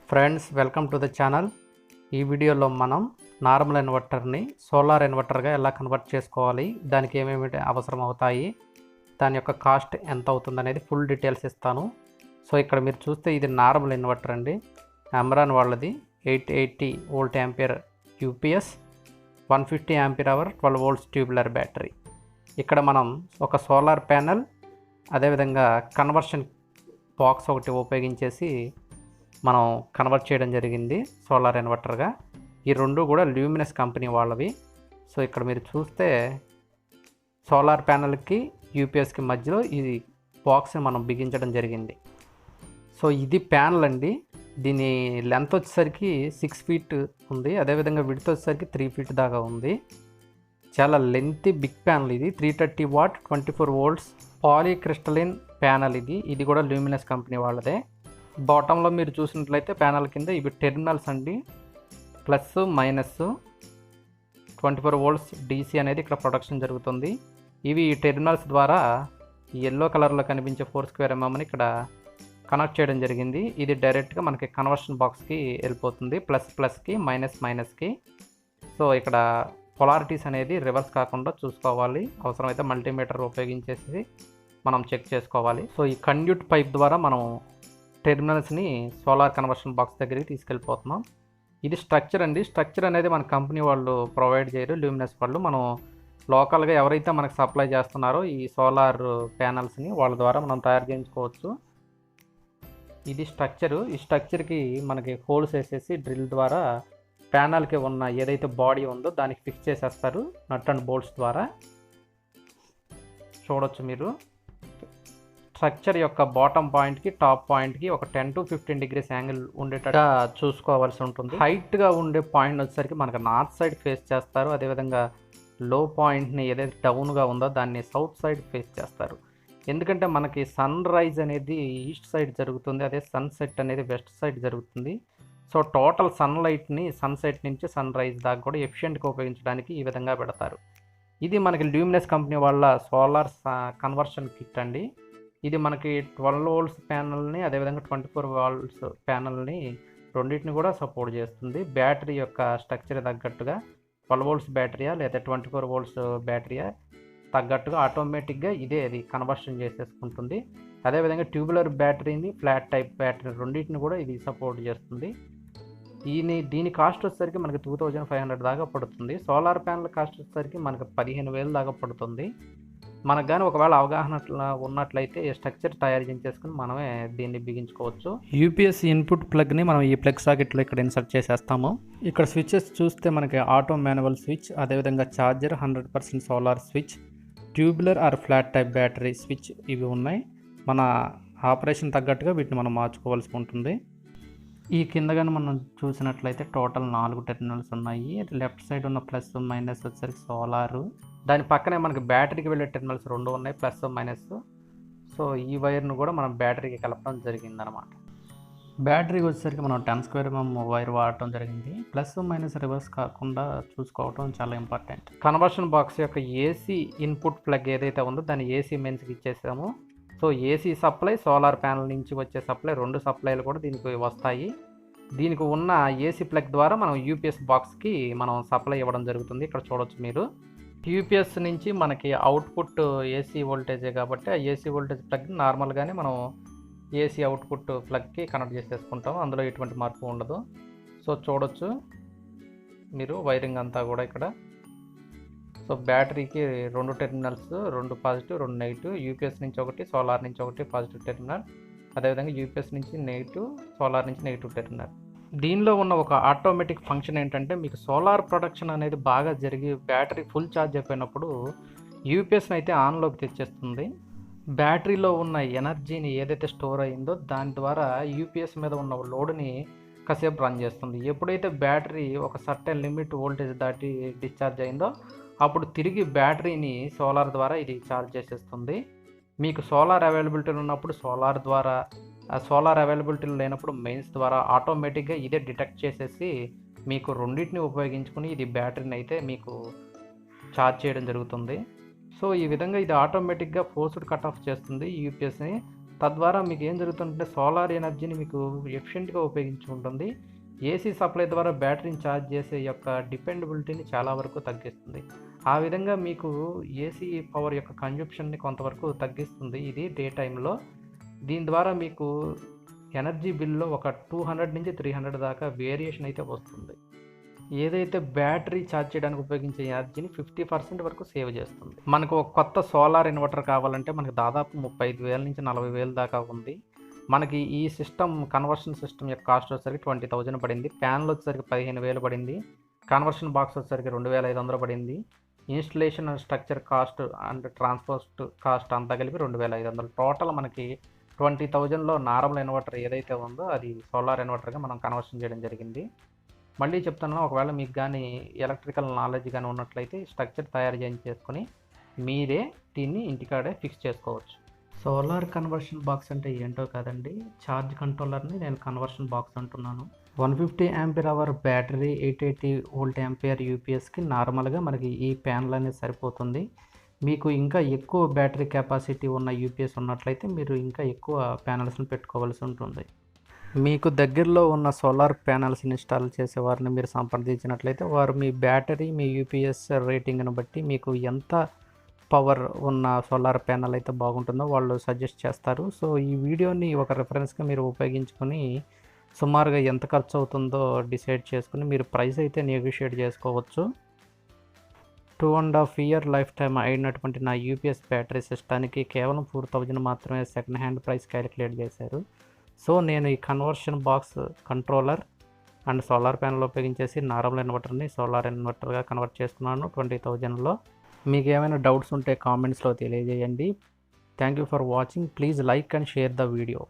Friends, welcome to the channel. ఈ వీడియోలో మనం నార్మల్ ఇన్వర్టర్ని సోలార్ ఇన్వర్టర్గా ఎలా కన్వర్ట్ చేసుకోవాలి, దానికి ఏమేమి అవసరం అవుతాయి, దాని యొక్క కాస్ట్ ఎంత అవుతుంది అనేది ఫుల్ డీటెయిల్స్ ఇస్తాను. సో ఇక్కడ మీరు చూస్తే ఇది నార్మల్ ఇన్వర్టర్ అండి. అమ్రాన్ వాళ్ళది 880 volt ampere UPS, 150 ampere hour 12 volts tubular battery. ఇక్కడ మనం ఒక సోలార్ ప్యానెల్, అదేవిధంగా కన్వర్షన్ బాక్స్ ఒకటి ఉపయోగించేసి మనం కన్వర్ట్ చేయడం జరిగింది సోలార్ ఇన్వర్టర్గా. ఈ రెండు కూడా ల్యూమినస్ కంపెనీ వాళ్ళవి. సో ఇక్కడ మీరు చూస్తే సోలార్ ప్యానెల్కి యూపీఎస్కి మధ్యలో ఈ బాక్స్ని మనం బిగించడం జరిగింది. సో ఇది ప్యానెల్ అండి. దీని లెంత్ వచ్చేసరికి 6 ఫీట్ ఉంది, అదేవిధంగా విడ్త్ వచ్చేసరికి 3 ఫీట్ దాకా ఉంది. చాలా లెంతీ బిగ్ ప్యానెల్ ఇది. 330 వాట్ 24 వోల్ట్స్ పాలీక్రిస్టలిన్ ప్యానెల్ ఇది కూడా ల్యూమినస్ కంపెనీ వాళ్ళదే. బాటంలో మీరు చూసినట్లయితే ప్యానెల్ కింద ఇవి టెర్మినల్స్ అండి, ప్లస్ మైనస్ 24 వోల్ట్స్ డీసీ అనేది ఇక్కడ ప్రొడక్షన్ జరుగుతుంది. ఇవి ఈ టెర్మినల్స్ ద్వారా ఎల్లో కలర్లో కనిపించే 4 స్క్వేర్ ఎంఎంని ఇక్కడ కనెక్ట్ చేయడం జరిగింది. ఇది డైరెక్ట్గా మనకి కన్వర్షన్ బాక్స్కి వెళ్ళిపోతుంది, ప్లస్కి మైనస్కి. సో ఇక్కడ పొలారిటీస్ అనేది రివర్స్ కాకుండా చూసుకోవాలి. అవసరమైతే మల్టీమీటర్ ఉపయోగించేసి మనం చెక్ చేసుకోవాలి. సో ఈ కండ్యూట్ పైప్ ద్వారా మనం టెర్మినల్స్ని సోలార్ కన్వర్షన్ బాక్స్ దగ్గరికి తీసుకెళ్ళిపోతున్నాం. ఇది స్ట్రక్చర్ అండి. స్ట్రక్చర్ అనేది మన కంపెనీ వాళ్ళు ప్రొవైడ్ చేయరు, ల్యూమినస్ వాళ్ళు. మనం లోకల్గా ఎవరైతే మనకు సప్లై చేస్తున్నారో ఈ సోలార్ ప్యానల్స్ని వాళ్ళ ద్వారా మనం తయారు చేయించుకోవచ్చు. ఇది స్ట్రక్చరు. ఈ స్ట్రక్చర్కి మనకి హోల్స్ వేసేసి డ్రిల్ ద్వారా ప్యానల్కి ఉన్న ఏదైతే బాడీ ఉందో దానికి ఫిక్స్ చేసేస్తారు నట్ అండ్ బోల్ట్స్ ద్వారా. చూడొచ్చు మీరు. స్ట్రక్చర్ యొక్క బాటమ్ పాయింట్కి టాప్ పాయింట్కి ఒక 10 to 15 degrees యాంగిల్ ఉండేటట్టుగా చూసుకోవాల్సి ఉంటుంది. హైట్గా ఉండే పాయింట్ వచ్చేసరికి మనకు నార్త్ సైడ్ ఫేస్ చేస్తారు, అదేవిధంగా లో పాయింట్ని ఏదైతే డౌన్గా ఉందో దాన్ని సౌత్ సైడ్ ఫేస్ చేస్తారు. ఎందుకంటే మనకి సన్ రైజ్ అనేది ఈస్ట్ సైడ్ జరుగుతుంది, అదే సన్సెట్ అనేది వెస్ట్ సైడ్ జరుగుతుంది. సో టోటల్ సన్లైట్ని సన్సెట్ నుంచి సన్ రైజ్ దాకా కూడా ఎఫిషియెంట్గా ఉపయోగించడానికి ఈ విధంగా పెడతారు. ఇది మనకి ల్యూమినస్ కంపెనీ వాళ్ళ సోలార్ కన్వర్షన్ కిట్ అండి. ఇది మనకి 12 వోల్ట్స్ ప్యానల్ని, అదేవిధంగా 24 వోల్ట్స్ ప్యానల్ని రెండింటిని కూడా సపోర్ట్ చేస్తుంది. బ్యాటరీ యొక్క స్ట్రక్చర్ తగ్గట్టుగా 12 వోల్ట్స్ బ్యాటరీయా లేదా 24 వోల్ట్స్ బ్యాటరీయా తగ్గట్టుగా ఆటోమేటిక్గా అది కన్వర్షన్ చేసేసుకుంటుంది. అదేవిధంగా ట్యూబులర్ బ్యాటరీని, ఫ్లాట్ టైప్ బ్యాటరీ రెండింటిని కూడా ఇది సపోర్ట్ చేస్తుంది. దీని కాస్ట్ వచ్చేసరికి మనకి 2500 దాకా పడుతుంది. సోలార్ ప్యానల్ కాస్ట్ వచ్చేసరికి మనకి 15,000 దాకా పడుతుంది. మనకు కానీ ఒకవేళ అవగాహన ఉన్నట్లయితే స్ట్రక్చర్ తయారు చేసేసుకుని మనమే దీన్ని బిగించుకోవచ్చు. యూపీఎస్ ఇన్పుట్ ప్లగ్ని మనం ఈ ప్లగ్ సాకెట్లో ఇక్కడ ఇన్సర్ట్ చేసేస్తాము. ఇక్కడ స్విచ్చెస్ చూస్తే మనకి ఆటో మాన్యువల్ స్విచ్, అదేవిధంగా charger, 100% solar switch, tubular or flat type battery switch ఇవి ఉన్నాయి. మన ఆపరేషన్ తగ్గట్టుగా వీటిని మనం మార్చుకోవాల్సి ఉంటుంది. ఈ కింద కానీ మనం చూసినట్లయితే టోటల్ 4 టెర్మినల్స్ ఉన్నాయి. లెఫ్ట్ సైడ్ ఉన్న ప్లస్ మైనస్ వచ్చేసరికి సోలారు, దాని పక్కనే మనకి బ్యాటరీకి వెళ్ళే టెర్మినల్స్ 2 ఉన్నాయి, ప్లస్ మైనస్. సో ఈ వైర్ను కూడా మనం బ్యాటరీకి కలపడం జరిగిందనమాట. బ్యాటరీకి వచ్చేసరికి మనం 10 స్క్వేర్ ఎంఎం వైర్ వాడటం జరిగింది. ప్లస్ మైనస్ రివర్స్ కాకుండా చూసుకోవటం చాలా ఇంపార్టెంట్. కన్వర్షన్ బాక్స్ యొక్క ఏసీ ఇన్పుట్ ప్లగ్ ఏదైతే ఉందో దాన్ని ఏసీ మెయిన్స్కి ఇచ్చేసాము. So AC supply, solar panel నుంచి వచ్చే సప్లై, 2 సప్లైలు కూడా దీనికి వస్తాయి. దీనికి ఉన్న ఏసీ ప్లగ్ ద్వారా మనం యూపీఎస్ బాక్స్కి మనం సప్లై ఇవ్వడం జరుగుతుంది. ఇక్కడ చూడవచ్చు మీరు. యూపీఎస్ నుంచి మనకి అవుట్పుట్ ఏసీ వోల్టేజే కాబట్టి ఆ ఏసీ వోల్టేజ్ ప్లగ్ నార్మల్గానే మనం ఏసీ అవుట్పుట్ ప్లగ్కి కనెక్ట్ చేసేసుకుంటాం. అందులో ఎటువంటి మార్పు ఉండదు. సో చూడొచ్చు మీరు వైరింగ్ అంతా కూడా ఇక్కడ. సో బ్యాటరీకి 2 టెర్మినల్స్, 2 పాజిటివ్ 2 నెగిటివ్, యూపీఎస్ నుంచి ఒకటి, సోలార్ నుంచి ఒకటి పాజిటివ్ టెర్మినల్, అదేవిధంగా యూపీఎస్ నుంచి నెగిటివ్, సోలార్ నుంచి నెగిటివ్ టెర్మినల్. దీనిలో ఉన్న ఒక ఆటోమేటిక్ ఫంక్షన్ ఏంటంటే మీకు సోలార్ ప్రొడక్షన్ అనేది బాగా జరిగి బ్యాటరీ ఫుల్ ఛార్జ్ అయిపోయినప్పుడు యూపీఎస్ని అయితే ఆన్లోకి తెచ్చేస్తుంది. బ్యాటరీలో ఉన్న ఎనర్జీని ఏదైతే స్టోర్ అయిందో దాని ద్వారా యూపీఎస్ మీద ఉన్న లోడ్ని కాసేపు రన్ చేస్తుంది. ఎప్పుడైతే బ్యాటరీ ఒక సర్టెన్ లిమిట్ వోల్టేజ్ దాటి డిశ్చార్జ్ అయిందో అప్పుడు తిరిగి బ్యాటరీని సోలార్ ద్వారా ఇది ఛార్జ్ చేసేస్తుంది. మీకు సోలార్ అవైలబిలిటీ ఉన్నప్పుడు సోలార్ ద్వారా, సోలార్ అవైలబిలిటీ లేనప్పుడు మెయిన్స్ ద్వారా ఆటోమేటిక్గా ఇదే డిటెక్ట్ చేసేసి మీకు రెండింటిని ఉపయోగించుకుని ఇది బ్యాటరీని అయితే మీకు ఛార్జ్ చేయడం జరుగుతుంది. సో ఈ విధంగా ఇది ఆటోమేటిక్గా ఫోర్స్డ్ కట్ ఆఫ్ చేస్తుంది యూపీఎస్ని. తద్వారా మీకు ఏం జరుగుతుందంటే సోలార్ ఎనర్జీని మీకు ఎఫిషియెంట్గా ఉపయోగించుకుంటుంది. ఏసీ సప్లై ద్వారా బ్యాటరీని ఛార్జ్ చేసే యొక్క డిపెండబిలిటీని చాలా వరకు తగ్గిస్తుంది. ఆ విధంగా మీకు ఏసీ పవర్ యొక్క కన్జంప్షన్ని కొంతవరకు తగ్గిస్తుంది ఇది డే టైంలో. దీని ద్వారా మీకు ఎనర్జీ బిల్లో ఒక 200 నుంచి 300 దాకా వేరియేషన్ అయితే వస్తుంది. ఏదైతే బ్యాటరీ ఛార్జ్ చేయడానికి ఉపయోగించే ఎనర్జీని 50% వరకు సేవ్ చేస్తుంది. మనకు ఒక కొత్త సోలార్ ఇన్వర్టర్ కావాలంటే మనకు దాదాపు 35,000 నుంచి 40,000 దాకా ఉంది. మనకి ఈ సిస్టమ్ కన్వర్షన్ సిస్టమ్ యొక్క కాస్ట్ వచ్చేసరికి 20,000 పడింది. ప్యానల్ వచ్చేసరికి 15,000 పడింది. కన్వర్షన్ బాక్స్ వచ్చేసరికి 2,500 పడింది. Installation and structure cost and transport cost అంతా కలిపి 2,500. టోటల్ మనకి 20,000లో నార్మల్ ఇన్వర్టర్ ఏదైతే ఉందో అది సోలార్ ఇన్వర్టర్గా మనం కన్వర్షన్ చేయడం జరిగింది. మళ్ళీ చెప్తున్నాను, ఒకవేళ మీకు కానీ ఎలక్ట్రికల్ నాలెడ్జ్ కానీ ఉన్నట్లయితే స్ట్రక్చర్ తయారు చేసుకొని మీరే దీన్ని ఇంటికాడే ఫిక్స్ చేసుకోవచ్చు. సోలార్ కన్వర్షన్ బాక్స్ అంటే ఏంటో కాదండి, ఛార్జ్ కంట్రోలర్ని నేను కన్వర్షన్ బాక్స్ అంటున్నాను. 150 ampere hour battery 880 volt ampere యూపీఎస్కి నార్మల్గా మనకి ఈ ప్యానల్ అనేది సరిపోతుంది. మీకు ఇంకా ఎక్కువ బ్యాటరీ కెపాసిటీ ఉన్న యూపీఎస్ ఉన్నట్లయితే మీరు ఇంకా ఎక్కువ ప్యానల్స్ని పెట్టుకోవాల్సి ఉంటుంది. మీకు దగ్గరలో ఉన్న సోలార్ ప్యానల్స్ ఇన్స్టాల్ చేసే వారిని మీరు సంప్రదించినట్లయితే వారు మీ బ్యాటరీ మీ యూపీఎస్ రేటింగ్ని బట్టి మీకు ఎంత పవర్ ఉన్న సోలార్ ప్యానల్ అయితే బాగుంటుందో వాళ్ళు సజెస్ట్ చేస్తారు. సో ఈ వీడియోని ఒక రెఫరెన్స్గా మీరు ఉపయోగించుకొని సుమారుగా ఎంత ఖర్చు అవుతుందో డిసైడ్ చేసుకుని మీరు ప్రైస్ అయితే నెగోషియేట్ చేసుకోవచ్చు. 2.5 ఇయర్ లైఫ్ టైం అయినటువంటి నా యూపీఎస్ బ్యాటరీ సిస్టానికి కేవలం 4,000 మాత్రమే సెకండ్ హ్యాండ్ ప్రైస్ క్యాలిక్యులేట్ చేశారు. సో నేను ఈ conversion box controller and solar panel ఉపయోగించేసి నార్మల్ ఇన్వర్టర్ని సోలార్ ఇన్వర్టర్గా కన్వర్ట్ చేసుకున్నాను 20,000లో. మీకు ఏమైనా డౌట్స్ ఉంటే కామెంట్స్లో తెలియజేయండి. Thank you for watching. Please like and share the video.